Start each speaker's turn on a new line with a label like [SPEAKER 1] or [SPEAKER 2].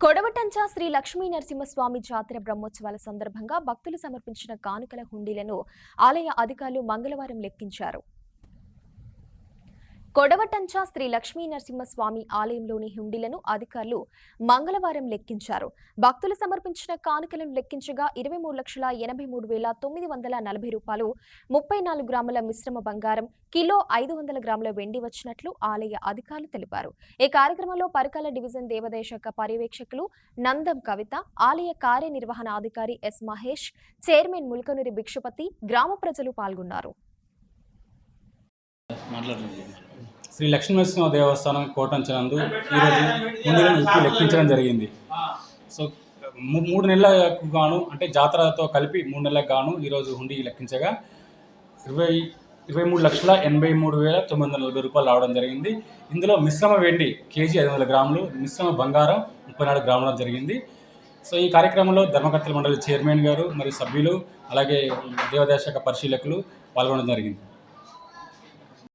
[SPEAKER 1] కొడవటంచ శ్రీ లక్ష్మీ నరసింహస్వామి జాతర బ్రహ్మోత్సవాల సందర్భంగా భక్తులు సమర్పించిన కానుకల హుండీలను ఆలయ అధికారులు మంగళవారం లెక్కించారు. కొడవటంచ శ్రీ లక్ష్మీ నరసింహస్వామి ఆలయంలోని హుండీలను అధికారులు మంగళవారం లెక్కించారు. భక్తులు సమర్పించిన కానుకలను లెక్కించగా 23,83,940 రూపాయలు, 34 గ్రాముల మిశ్రమ బంగారం, కిలో 500 గ్రాముల వెండి వచ్చినట్లు ఆలయ అధికారులు తెలిపారు. ఈ కార్యక్రమంలో పరకాల డివిజన్ దేవాదాయ శాఖ పర్యవేక్షకులు నందం కవిత, ఆలయ కార్యనిర్వహణాధికారి ఎస్ మహేష్, చైర్మన్ ముల్కనూరి భిక్షపతి, గ్రామ ప్రజలు పాల్గొన్నారు.
[SPEAKER 2] శ్రీ లక్ష్మీనరసింహ దేవస్థానం కోటంచనందు ఈరోజు హుండీలను విప్పి లెక్కించడం జరిగింది. సో 3 నెలలకు గాను, అంటే జాతరతో కలిపి 3 నెలలకు గాను ఈరోజు హుండీ లెక్కించగా 23,83,940 రూపాయలు రావడం జరిగింది. ఇందులో మిశ్రమ వెండి కేజీ 500 గ్రాములు, మిశ్రమ బంగారం 34 గ్రాముల జరిగింది. సో ఈ కార్యక్రమంలో ధర్మకర్తల మండలి చైర్మన్ గారు మరియు సభ్యులు, అలాగే దేవాదాయ శాఖ పరిశీలకులు పాల్గొనడం జరిగింది.